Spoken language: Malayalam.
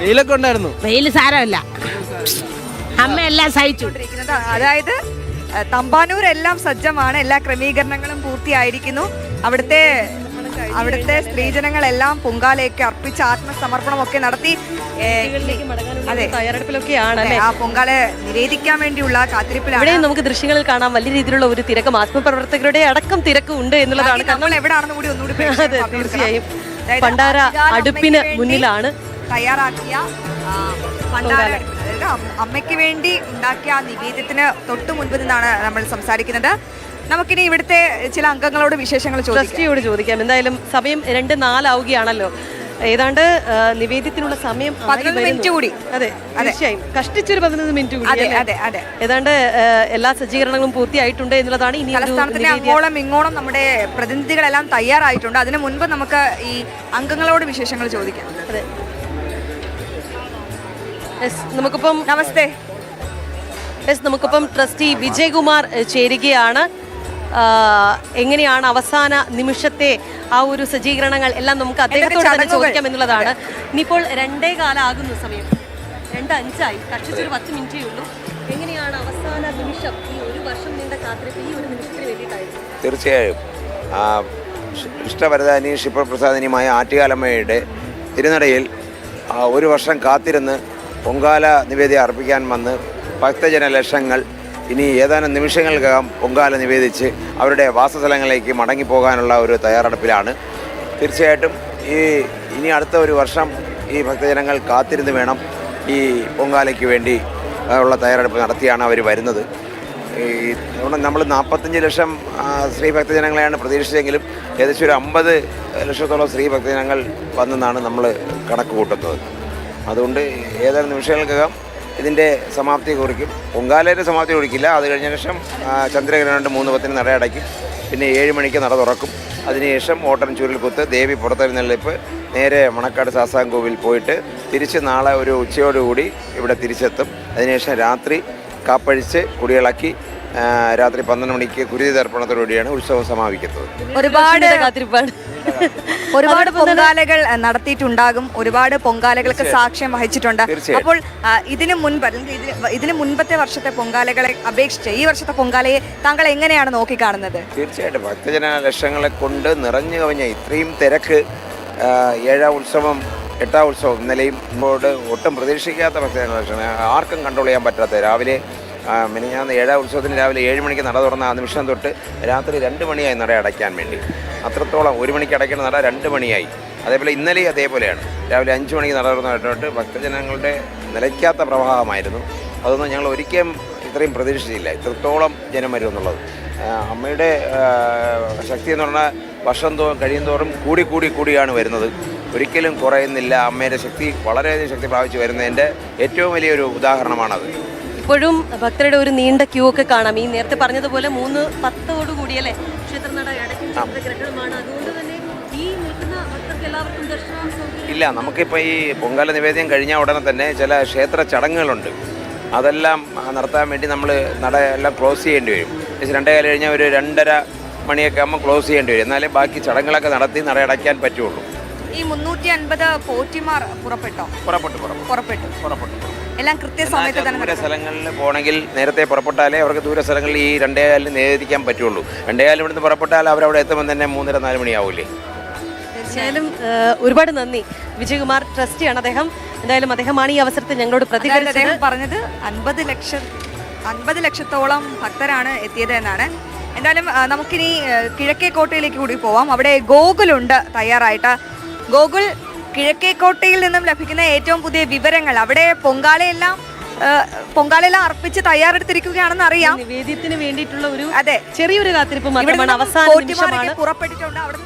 വെയിലൊക്കെ ഉണ്ടായിരുന്നു. വെയിൽ സാരമില്ല, അമ്മയെല്ലാം സഹിച്ചു. അതായത് തമ്പാനൂർ എല്ലാം സജ്ജമാണ്, എല്ലാ ക്രമീകരണങ്ങളും പൂർത്തിയായിരിക്കുന്നു. അവിടുത്തെ സ്ത്രീജനങ്ങളെല്ലാം പൊങ്കാലയൊക്കെ അർപ്പിച്ച് ആത്മസമർപ്പണമൊക്കെ നടത്തി തയ്യാറെടുപ്പിലൊക്കെയാണ് ആ പൊങ്കാല നിവേദിക്കാൻ വേണ്ടിയുള്ള കാത്തിരിപ്പിലാണ്. ഇവിടെ നമുക്ക് ദൃശ്യങ്ങളിൽ കാണാം വലിയ രീതിയിലുള്ള ഒരു തിരക്ക്, മാധ്യമപ്രവർത്തകരുടെ അടക്കം തിരക്ക് ഉണ്ട് എന്നുള്ളതാണ്. നമ്മൾ എവിടെയാണെന്ന് കൂടി ഒന്നുകൂടി തീർച്ചയായും പണ്ടാര അടുപ്പിന് മുന്നിലാണ് തയ്യാറാക്കിയ പണ്ടാര, അതായത് അമ്മയ്ക്ക് വേണ്ടി ഉണ്ടാക്കിയ ആ നിവേദ്യത്തിന് തൊട്ടു മുൻപ് നിന്നാണ് നമ്മൾ സംസാരിക്കുന്നത്. നമുക്കിനി ഇവിടുത്തെ ചില അംഗങ്ങളോട് വിശേഷങ്ങൾ ട്രസ്റ്റിയോട് ചോദിക്കാം. എന്തായാലും സമയം 2:04 ആവുകയാണല്ലോ, ഏതാണ്ട് നിവേദ്യത്തിനുള്ള സമയം 11 മിനിറ്റ് കൂടി. അതെ, തീർച്ചയായും കഷ്ടിച്ചൊരു 11 മിനിറ്റ് കൂടി. ഏതാണ്ട് എല്ലാ സജ്ജീകരണങ്ങളും പൂർത്തിയായിട്ടുണ്ട് എന്നുള്ളതാണ്. ഇനി തലസ്ഥാനത്തിന്റെ അങ്ങോളം ഇങ്ങോളം നമ്മുടെ പ്രതിനിധികളെല്ലാം തയ്യാറായിട്ടുണ്ട്. അതിനു മുൻപ് നമുക്ക് ഈ അംഗങ്ങളോട് വിശേഷങ്ങൾ ചോദിക്കാം. അതെ, നമുക്കിപ്പം നമസ്തേ. നമുക്കിപ്പം ട്രസ്റ്റി വിജയകുമാർ ചേരുകയാണ്. എങ്ങനെയാണ് അവസാന നിമിഷത്തെ ആ ഒരു സജ്ജീകരണങ്ങൾ എല്ലാം നമുക്ക് അദ്ദേഹത്തോട് തന്നെ ചോദിക്കാം എന്നുള്ളതാണ്. ഇനിയിപ്പോൾ 2:15 ആകുന്ന സമയം, 2:05 കഷ്ടിച്ചൊരു 10 മിനിറ്റേ ഉള്ളൂ. എങ്ങനെയാണ് അവസാന നിമിഷം, ഈ ഒരു വർഷം നീണ്ട കാത്തിരിപ്പ് ഈ ഒരു നിമിഷത്തിന് വേണ്ടിയിട്ടായിരുന്നു? തീർച്ചയായും ഇഷ്ടവരദാനി ക്ഷിപ്രപ്രസാദിനിയുമായ ആറ്റുകാലമ്മയുടെ തിരുനടയിൽ ഒരു വർഷം കാത്തിരുന്ന് പൊങ്കാല നിവേദ്യം അർപ്പിക്കാൻ വന്ന് ഭക്തജന ലക്ഷങ്ങൾ ഇനി ഏതാനും നിമിഷങ്ങൾക്കകം പൊങ്കാല നിവേദിച്ച് അവരുടെ വാസസ്ഥലങ്ങളിലേക്ക് മടങ്ങിപ്പോകാനുള്ള ഒരു തയ്യാറെടുപ്പിലാണ്. തീർച്ചയായിട്ടും ഇനി അടുത്ത ഒരു വർഷം ഈ ഭക്തജനങ്ങൾ കാത്തിരുന്ന് വേണം ഈ പൊങ്കാലയ്ക്ക് വേണ്ടി ഉള്ള തയ്യാറെടുപ്പ് നടത്തിയാണ് അവർ വരുന്നത്. നമ്മൾ 45 ലക്ഷം സ്ത്രീ ഭക്തജനങ്ങളെയാണ് പ്രതീക്ഷിച്ചെങ്കിലും ഏകദേശം ഒരു 50 ലക്ഷത്തോളം സ്ത്രീ ഭക്തജനങ്ങൾ വന്നെന്നാണ് നമ്മൾ കണക്ക് കൂട്ടുന്നത്. അതുകൊണ്ട് ഏതാനും നിമിഷങ്ങൾക്കകം ഇതിൻ്റെ സമാപ്തി കുറിക്കും. പൊങ്കാലയുടെ സമാപ്തി കുറിക്കില്ല. അത് കഴിഞ്ഞ ശേഷം ചന്ദ്രഗ്രഹണമുണ്ട്, 3:10 നട അടയ്ക്കും. പിന്നെ 7 മണിക്ക് നട തുറക്കും. അതിനുശേഷം ഓട്ടൻ ചുരുൾക്കുത്ത്, ദേവി പുറത്തെഴുന്നള്ളിപ്പ്, നേരെ മണക്കാട് ശാസ്താംകോവിൽ പോയിട്ട് തിരിച്ച് നാളെ ഒരു ഉച്ചയോടുകൂടി ഇവിടെ തിരിച്ചെത്തും. അതിനുശേഷം രാത്രി കാപ്പഴിച്ച് കുടിയിളക്കി രാത്രി 12 മണിക്ക് കുരുതി തർപ്പണത്തോടുകൂടിയാണ് ഉത്സവം സമാപിക്കുന്നത്. ഒരുപാട് പൊങ്കാലകൾ നടത്തിയിട്ടുണ്ടാകും, ഒരുപാട് പൊങ്കാലകൾക്ക് സാക്ഷ്യം വഹിച്ചിട്ടുണ്ട്. അപ്പോൾ ഇതിന് മുൻപത്തെ വർഷത്തെ പൊങ്കാലകളെ അപേക്ഷിച്ച് ഈ വർഷത്തെ പൊങ്കാലയെ താങ്കൾ എങ്ങനെയാണ് നോക്കിക്കാണുന്നത്? തീർച്ചയായിട്ടും ഭക്തജന ലക്ഷങ്ങളെ കൊണ്ട് നിറഞ്ഞു കവിഞ്ഞ ഇത്രയും തിരക്ക് 7ാം ഉത്സവം 8ാം ഉത്സവം ഇന്നലെയും ഒട്ടും പ്രതീക്ഷിക്കാത്ത ഭക്തജന ലക്ഷങ്ങൾ, ആർക്കും കൺട്രോൾ ചെയ്യാൻ പറ്റാത്ത. രാവിലെ മിനിഞ്ഞാന്ന് 7ാം ഉത്സവത്തിന് രാവിലെ 7 മണിക്ക് നട തുറന്ന ആ നിമിഷം തൊട്ട് രാത്രി 2 മണിയായി നട അടയ്ക്കാൻ വേണ്ടി. അത്രത്തോളം 1 മണിക്ക് അടയ്ക്കുന്ന നട 2 മണിയായി. അതേപോലെ ഇന്നലെയും അതേപോലെയാണ്. രാവിലെ 5 മണിക്ക് നട തുറന്നിട്ട് ഭക്തജനങ്ങളുടെ നിലയ്ക്കാത്ത പ്രവാഹമായിരുന്നു. അതൊന്നും ഞങ്ങൾ ഒരിക്കലും ഇത്രയും പ്രതീക്ഷിച്ചില്ല, ഇത്രത്തോളം ജനം വരും എന്നുള്ളത്. അമ്മയുടെ ശക്തി എന്ന് പറഞ്ഞാൽ വർഷം കഴിയും തോറും കൂടിയാണ് വരുന്നത്, ഒരിക്കലും കുറയുന്നില്ല. അമ്മയുടെ ശക്തി വളരെയധികം ശക്തി പ്രാപിച്ച് വരുന്നതിൻ്റെ ഏറ്റവും വലിയൊരു ഉദാഹരണമാണത്. ഇപ്പോഴും ഭക്തരുടെ ഒരു നീണ്ട ക്യൂ ഒക്കെ കാണാം. ഈ നേരത്തെ പറഞ്ഞതുപോലെ 3:10 കൂടിയല്ലേ ക്ഷേത്രനട അടയ്ക്കുന്ന ഗ്രഹണമാണ്. അതുകൊണ്ട് തന്നെ ഈ നിൽക്കുന്ന ഭക്തർക്ക് എല്ലാവർക്കും ദർശനം ഇല്ല. നമുക്കിപ്പോൾ ഈ പൊങ്കാല നിവേദ്യം കഴിഞ്ഞ ഉടനെ തന്നെ ചില ക്ഷേത്ര ചടങ്ങുകളുണ്ട്. അതെല്ലാം നടത്താൻ വേണ്ടി നമ്മൾ നട എല്ലാം ക്ലോസ് ചെയ്യേണ്ടി വരും. 2:15 കഴിഞ്ഞാൽ ഒരു 2:30 മണിയൊക്കെ ആകുമ്പോൾ ക്ലോസ് ചെയ്യേണ്ടി വരും. എന്നാലേ ബാക്കി ചടങ്ങുകളൊക്കെ നടത്തി നട അടയ്ക്കാൻ പറ്റുള്ളൂ. ഈ 350 പോറ്റിമാർ പുറപ്പെട്ടു എല്ലാം കൃത്യസമയത്ത് തന്നെ. ദൂര സ്ഥലങ്ങളിൽ പോകണമെങ്കിൽ നേരത്തെ പുറപ്പെട്ടാലേ അവർക്ക് ദൂര സ്ഥലങ്ങളിൽ ഈ 2:15 നിവേദിക്കാൻ പറ്റുള്ളൂ. 2:15 ഇവിടുന്ന് പുറപ്പെട്ടാൽ അവരവിടെ എത്തുമ്പോൾ തന്നെ 3:30-4 മണിയാവൂലേ. തീർച്ചയായും ഒരുപാട് നന്ദി. വിജയകുമാർ ട്രസ്റ്റിയാണ് അദ്ദേഹം. എന്തായാലും അദ്ദേഹമാണ് ഈ അവസരത്തിൽ ഞങ്ങളോട് പ്രതികരിച്ചത്. പറഞ്ഞത് 50 ലക്ഷത്തോളം ഭക്തരാണ് എത്തിയത് എന്നാണ്. എന്തായാലും നമുക്കിനി കിഴക്കേക്കോട്ടയിലേക്ക് കൂടി പോവാം. അവിടെ ഗോകുലുണ്ട് തയ്യാറായിട്ട്. ഗോകുൽ, കിഴക്കേക്കോട്ടയിൽ നിന്നും ലഭിക്കുന്ന ഏറ്റവും പുതിയ വിവരങ്ങൾ, അവിടെ പൊങ്കാലയെല്ലാം അർപ്പിച്ച് തയ്യാറെടുത്തിരിക്കുകയാണെന്ന് അറിയാം. നിവേദ്യത്തിന് വേണ്ടിയിട്ടുള്ള ഒരു ചെറിയൊരു കാത്തിരിപ്പ് മാത്രമാണ്. അവസാന നിമിഷമാണ് പുറപ്പെട്ടിട്ടുണ്ട്. അവിടെ